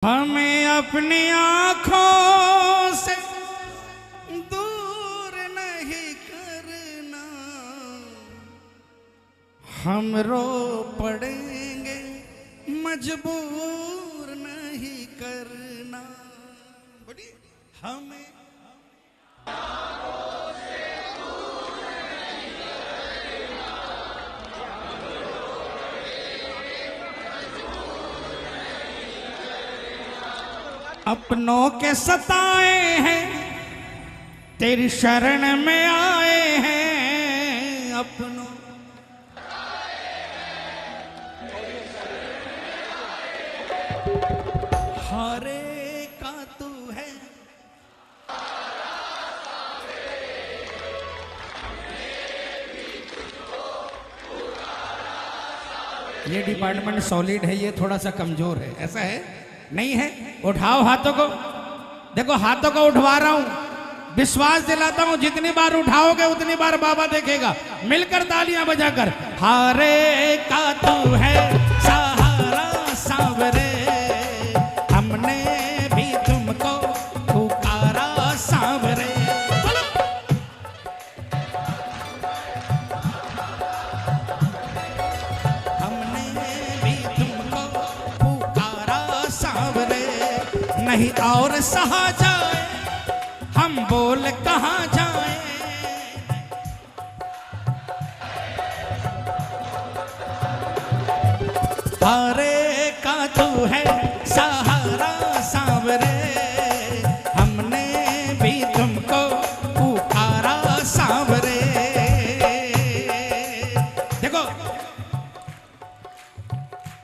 हमें अपनी आँखों से दूर नहीं करना, हम रो पड़ेंगे मजबूर नहीं करना। बोलिए हमें अपनों के सताए हैं, तेरी शरण में आए हैं। अपनों हारे का तू है, ये डिपार्टमेंट सॉलिड है, ये थोड़ा सा कमजोर है। ऐसा है नहीं है? उठाओ हाथों को, देखो हाथों को उठवा रहा हूं, विश्वास दिलाता हूं जितनी बार उठाओगे उतनी बार बाबा देखेगा। मिलकर तालियां बजाकर, हारे का तू है सहारा सांवरे, हमने भी तुमको पुकारा सांवरे। हमने भी तुमको पुकारा सांवरे, नहीं और सहा जाए हम बोल कहाँ जाए। हारे का तू है सहारा सांवरे, हमने भी तुमको पुकारा सांवरे। देखो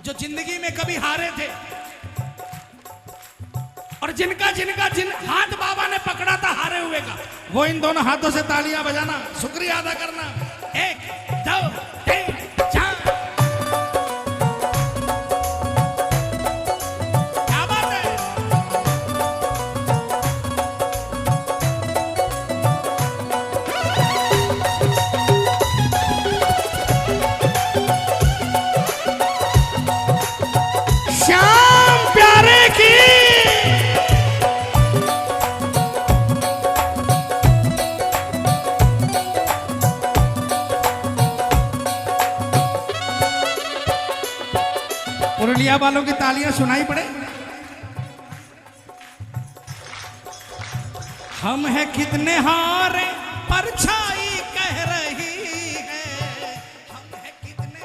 जो जिंदगी में कभी हारे थे और जिन हाथ बाबा ने पकड़ा था हारे हुए का, वो इन दोनों हाथों से तालियां बजाना, शुक्रिया अदा करना। 1 2 3 4। क्या बात है? श्याम प्यारे की पुरुलिया वालों की तालियां सुनाई पड़े। हम हैं कितने हारे परछाई कह रही है, हम हैं कितने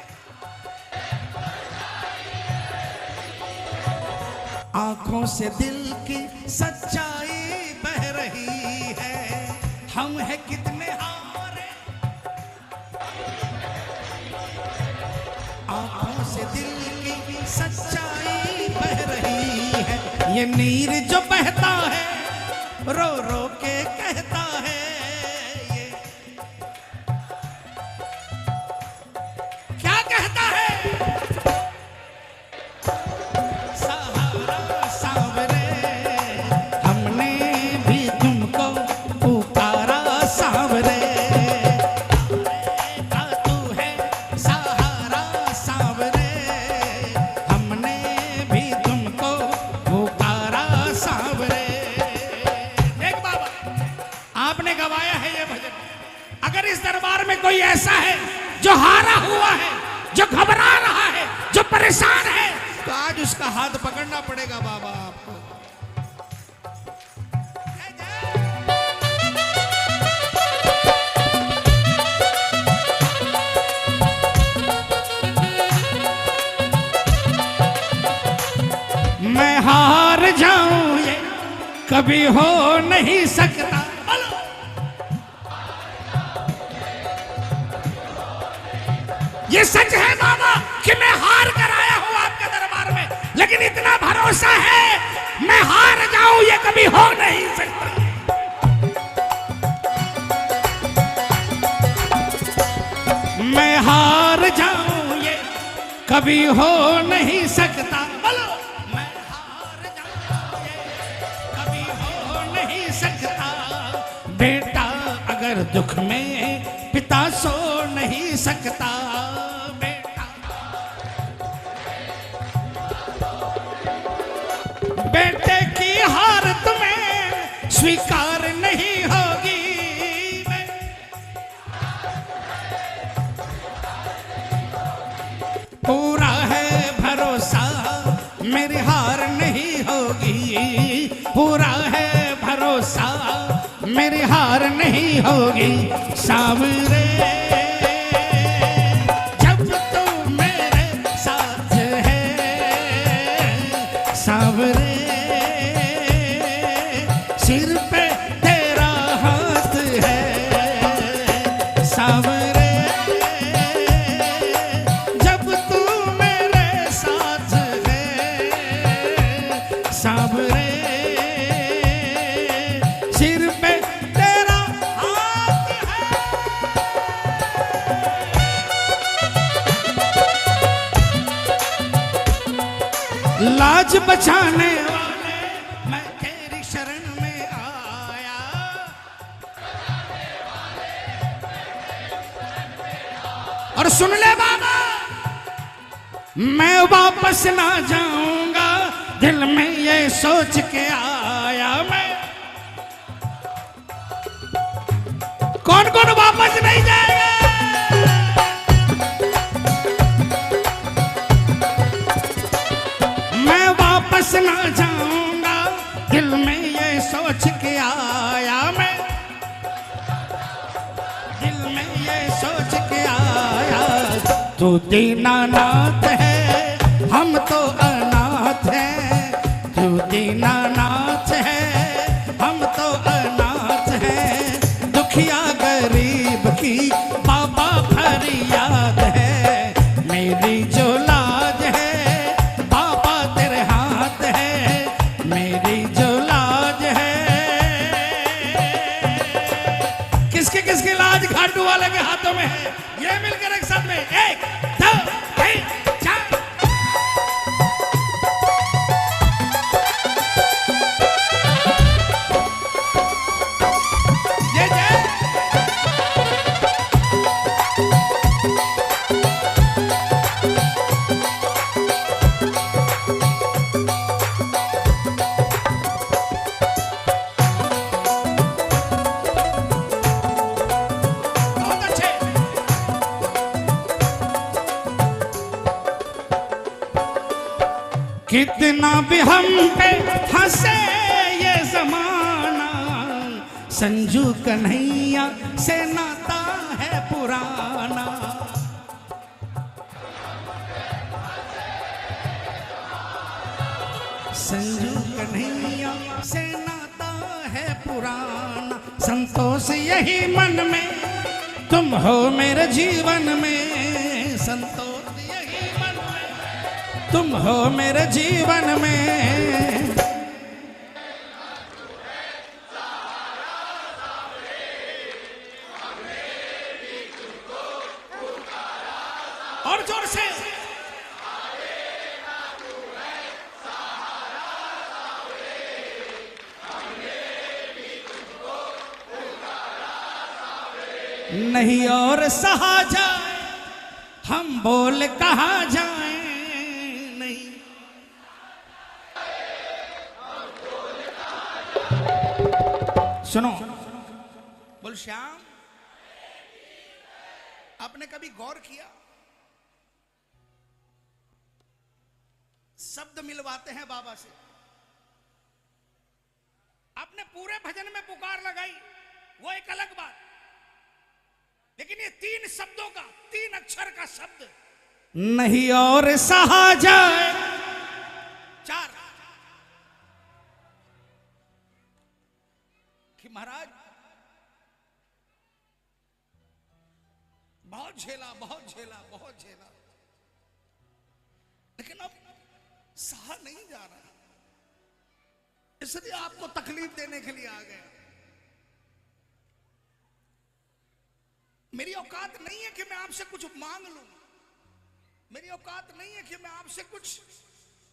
आंखों से दिल की सच्चाई बह रही है। हम हैं कितने हारे आंखों से दिल की सच्चाई बह रही है। ये नीर जो बहता है रो रो के कहता है, ये क्या कहता है? सहारा सांवरे, हमने भी तुमको पुकारा सांवरे। का तू है सहारा सांवरे, हमने भी तुमको पुकारा सांवरे। देख बाबा, आपने गवाया है ये भजन। अगर इस दरबार में कोई ऐसा है जो हारा हुआ है, जो घबरा रहा है, जो परेशान है, तो आज उसका हाथ पकड़ना पड़ेगा बाबा आपको। मैं हार जाऊं ये कभी हो नहीं सकता। ये सच है बाबा कि मैं हार कर आया हूं आपके दरबार में, लेकिन इतना भरोसा है मैं हार जाऊं ये कभी हो नहीं सकता। मैं हार जाऊं ये कभी हो नहीं सकता। बोलो मैं हार जाऊं ये कभी हो नहीं सकता। बेटा अगर दुख में पिता सो नहीं सकता। बेटा स्वीकार नहीं होगी। पूरा है भरोसा मेरी हार नहीं होगी, पूरा है भरोसा मेरी हार नहीं होगी। सावरे जब तू मेरे साथ है, सावरे सिर पे तेरा हाथ है, सावरे जब तू मेरे साथ है, सावरे सिर पे तेरा हाथ है। लाज बचाने वाले मैं तेरी शरण में आया, और सुन ले बाबा, मैं वापस ना जाऊंगा, दिल में ये सोच के आया मैं। कौन कौन वापस नहीं जाएगा? मैं वापस ना जाऊंगा, दिल में ये सोच के आया मैं, दिल में ये सोच के आया। तू दीनानाथ है, हम तो अनाथ हैं, तू दीनानाथ है, हम तो अनाथ हैं। दुखिया गरीब की बाबा फरियाद है, मेरी जो लाज है बाबा तेरे हाथ है, मेरी जो लाज है। किसके किसकी लाज घाटू वाले के हाथों में है? ये मिलकर एक साथ में, एक दो तीन चार। ये जय बहुत अच्छे। कितना भी हम पे हंसे ये जमाना, संजू कन्हैया से नाता है पुराना। संजू कन्हैया से नाता है पुराना। संतोष यही मन में, तुम हो मेरे जीवन में, संतोष यही मन में, तुम हो मेरे जीवन में। और जोर से नहीं और सहा जाए, हम बोल कहाँ जाए नहीं। सुनो, बोल श्याम, आपने कभी गौर किया शब्द मिलवाते हैं बाबा से? आपने पूरे भजन में पुकार लगाई, वो एक अलग बात, लेकिन ये तीन शब्दों का, तीन अक्षर का शब्द, नहीं और सहा जाए, चार, कि महाराज बहुत झेला, बहुत झेला, बहुत झेला, लेकिन अब सहा नहीं जा रहा, इसलिए आपको तकलीफ देने के लिए आ गया। मेरी औकात नहीं है कि मैं आपसे कुछ मांग लूं, मेरी औकात नहीं है कि मैं आपसे कुछ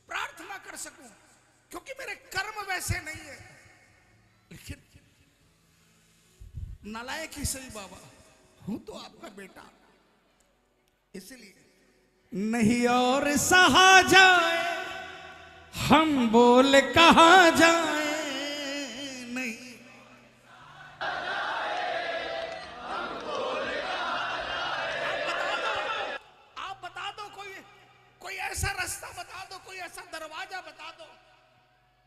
प्रार्थना कर सकूं, क्योंकि मेरे कर्म वैसे नहीं है। लेकिन नालायक ही सही बाबा, हूं तो आपका बेटा, इसलिए नहीं और सहा जाए, हम बोल कहाँ जाए नहीं।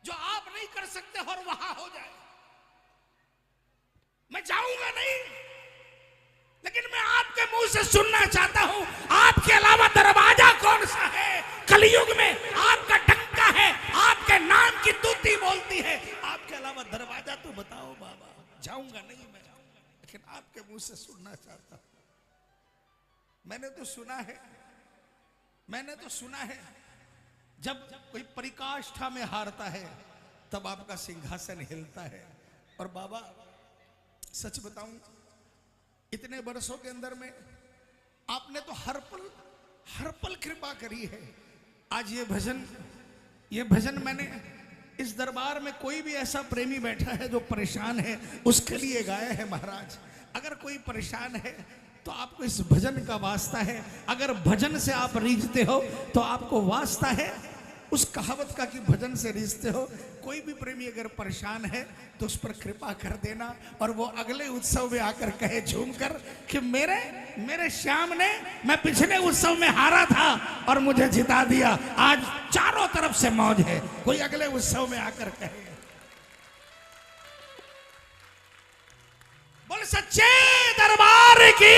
जो आप नहीं कर सकते और वहां हो जाए। मैं जाऊंगा नहीं, लेकिन मैं आपके मुंह से सुनना चाहता हूं, आपके अलावा दरवाजा कौन सा है कलयुग में? आपका डंका है, आपके नाम की तूती बोलती है, आपके अलावा दरवाजा तो बताओ बाबा। जाऊंगा नहीं मैं, लेकिन आपके मुंह से सुनना चाहता हूं। मैंने तो सुना है जब कोई परिकाष्ठा में हारता है तब आपका सिंहासन हिलता है। और बाबा सच बताऊं, इतने वर्षों के अंदर में आपने तो हर पल कृपा करी है। आज ये भजन मैंने इस दरबार में कोई भी ऐसा प्रेमी बैठा है जो परेशान है उसके लिए गाया है महाराज। अगर कोई परेशान है तो आपको इस भजन का वास्ता है, अगर भजन से आप रीझते हो तो आपको वास्ता है उस कहावत का कि भजन से रीझते हो। कोई भी प्रेमी अगर परेशान है तो उस पर कृपा कर देना, और वो अगले उत्सव में आकर कहे झूमकर कि मेरे श्याम ने, मैं पिछले उत्सव में हारा था और मुझे जिता दिया, आज चारों तरफ से मौज है। कोई अगले उत्सव में आकर कहे। बोल सच्चे दरबार की।